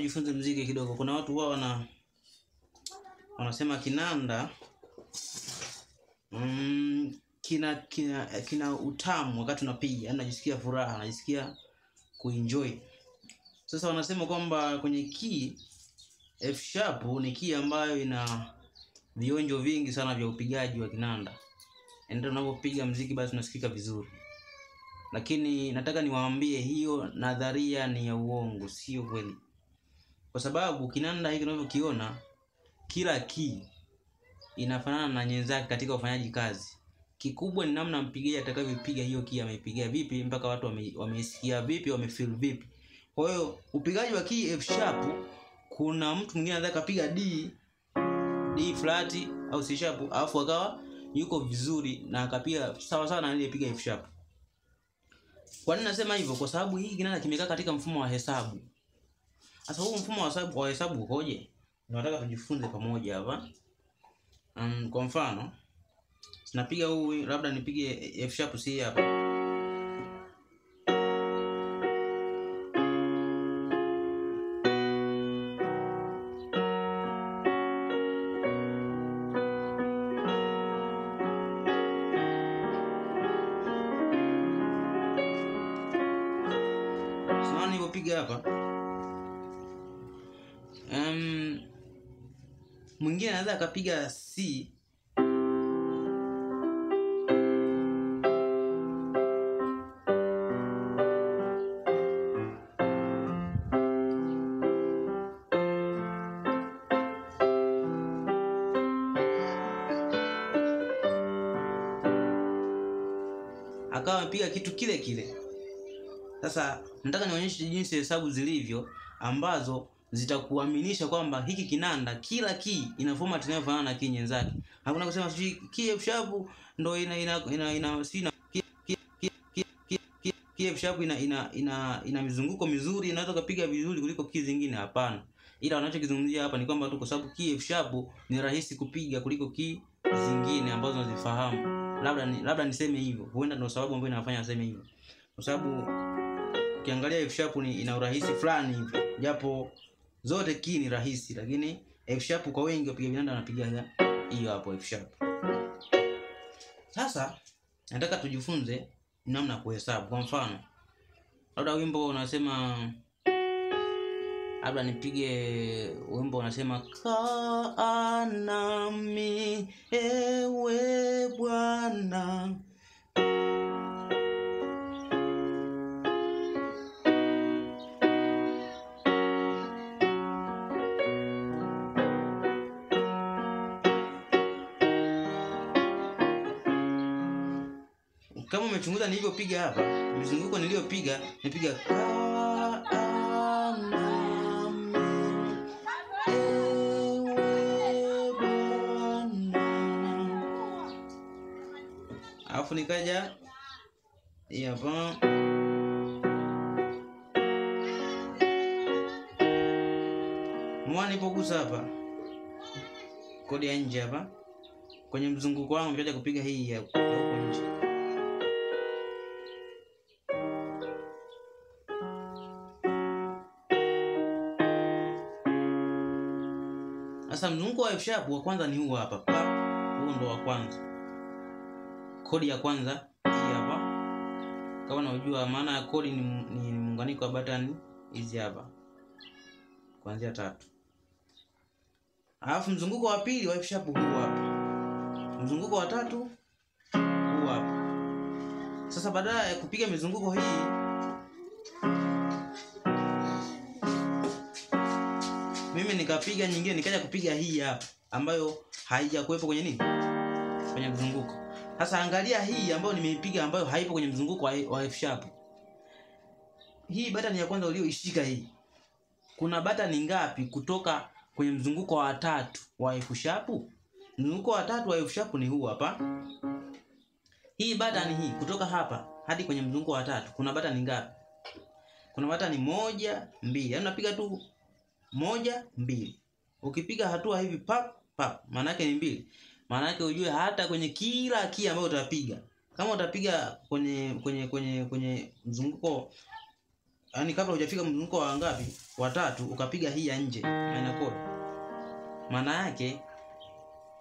tujifunze muziki kidogo. Kuna watu wao wanasema kinanda kina utamu wakati unapiga, yani unajisikia furaha, unajisikia kuenjoy. Sasa wanasema kwamba kwenye key F sharp ni key ambayo ina vionjo vingi sana vya upigaji wa kinanda. Ndio unapopiga muziki basi unasikika vizuri. Lakini nataka niwaambie hiyo nadharia ni ya uongo, sio kweli. Kwa sababu kinanda hiki unavyokiona, kila key inafanana na nyenzake katika ufanyaji kazi. Kikubwa ni namna mpigaji atakavyopiga hiyo key, ameipigia vipi mpaka watu wameisikia vipi, wamefeel vipi. Kwa hiyo upigaji wa key F sharp, kuna mtu mwingine anaweza kupiga D flat au C sharp alafu akawa yuko vizuri na akapiga sawa sawa na aliyepiga F sharp. Kwa nini nasema hivyo? Kwa sababu hii kinanda kimekaa katika mfumo wa hesabu. Sasa huu mfumo wa hesabu ukoje? Nataka tujifunze pamoja hapa. Kwa mfano, tunapiga huu, labda nipige F sharp C hapa. Sasa nilipopiga hapa, mwingine anaweza akapiga C akawa amepiga kitu kile kile. Sasa nataka nionyeshe jinsi hesabu zilivyo ambazo zitakuaminisha kwamba hiki kinanda kila key ina format inayofanana na key nyenzake. Hakuna kusema key F sharp ndo key F sharp ina mizunguko mizuri, inaweza kupiga vizuri kuliko key zingine. Hapana. Ila wanachokizungumzia hapa ni kwamba tu kwa sababu key F sharp ni rahisi kupiga kuliko key zingine ambazo unazifahamu. Labda niseme hivyo. Huenda ndio sababu ambayo inafanya niseme hivyo. Kwa sababu ukiangalia F sharp ina urahisi fulani hivi. Japo zote key ni rahisi, lakini F sharp kwa wengi wapiga vinanda wanapiga hiyo hapo F sharp. Sasa nataka tujifunze namna ya kuhesabu. Kwa mfano, labda wimbo unasema, labda nipige wimbo unasema kaa nami ewe Bwana. Kama umechunguza nilivyopiga hapa, mizunguko niliyopiga, nipiga kaa nami ewe Bwana. Alafu nikaja hapa. Mwana nipogusa hapa kodi ya nje hapa kwenye mzunguko wangu, nikaja kupiga hii hapa huko nje. Sasa mzunguko wa F sharp wa kwanza ni huu hapa. Huu ndo wa kwanza. Kodi ya kwanza hii hapa. Kama unajua maana ya kodi ni muunganiko wa button hizi hapa. Kuanzia 3. Alafu mzunguko wa pili wa F sharp huu hapa. Mzunguko wa 3 huu hapa. Sasa baada ya kupiga mizunguko hii, mimi nikapiga nyingine, nikaja kupiga hii hapa ambayo haijakuepo kwenye nini? Kwenye mzunguko. Sasa angalia hii ambayo nimeipiga ambayo haipo kwenye mzunguko wa F sharp. Hii button ya kwanza ulioishika hii, kuna button ngapi kutoka kwenye mzunguko wa 3 wa F sharp? Mzunguko wa 3 wa F sharp ni huu hapa. Hii button hii kutoka hapa hadi kwenye mzunguko wa 3 kuna button ngapi? Kuna button 1 2. Yaani unapiga tu 1 2. Ukipiga hatua hivi pap pap, maana yake ni 2. Maana yake ujue hata kwenye kila key ambayo utapiga, kama utapiga kwenye mzunguko yaani kabla hujafika mzunguko wa ngapi? Wa 3, ukapiga hii ya nje minor chord. Maana yake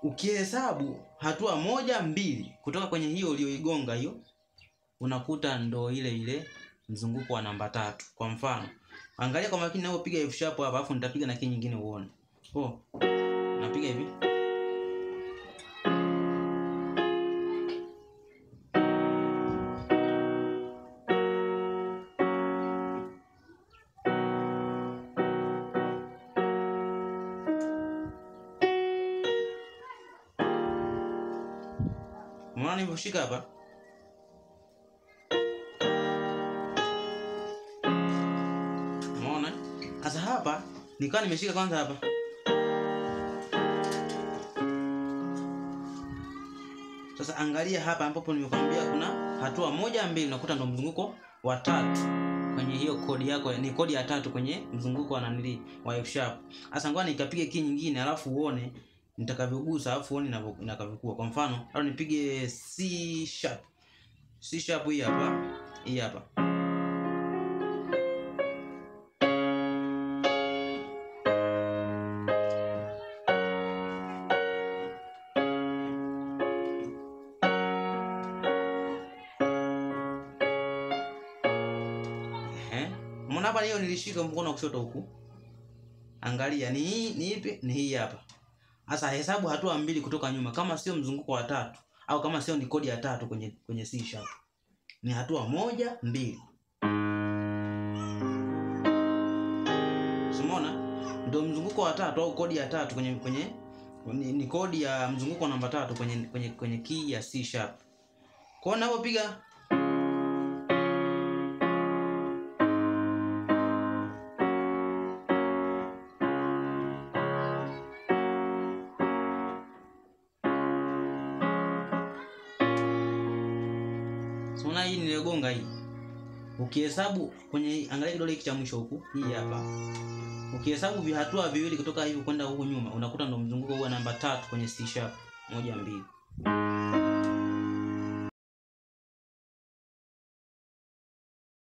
ukihesabu hatua 1 2 kutoka kwenye hiyo uliyoigonga hiyo, unakuta ndo ile mzunguko wa namba 3. Kwa mfano, angalia kwa makini ninapopiga F sharp hapa, alafu nitapiga na key nyingine uone. Napiga hivi. Unaona nilivyoshika hapa? Unaona? Sasa hapa nikawa nimeshika kwanza hapa. Sasa angalia hapa ambapo nimekwambia kuna hatua 1 2, unakuta ndo mzunguko wa 3 kwenye hiyo kodi yako, ni kodi ya 3 kwenye mzunguko wa nanili wa F sharp. Sasa ngoja nikapiga key nyingine alafu uone nitakavyogusa, alafu uone inakavyokuwa. Kwa mfano, au nipige C sharp. C sharp hii hapa. Hii hapa. Mbona hapa hiyo nilishika mkono wa kushoto huku. Angalia ni hii, ni ipi? Ni hii hapa. Sasa hesabu hatua 2 kutoka nyuma, kama sio mzunguko wa 3 au kama sio ni kodi ya 3 kwenye C sharp. Ni hatua 1 2. Umeona? Ndio mzunguko wa 3 au kodi ya 3 kwenye ni kodi ya mzunguko namba 3 kwenye key ya C sharp. Kwa hiyo ninapopiga Sona hii niliyogonga hii. Ukihesabu kwenye, angalia kidole hiki cha mwisho huku, hii hapa. Ukihesabu hatua 2 kutoka hivi kwenda huku nyuma, unakuta ndo mzunguko huwa namba 3 kwenye C sharp 1 2.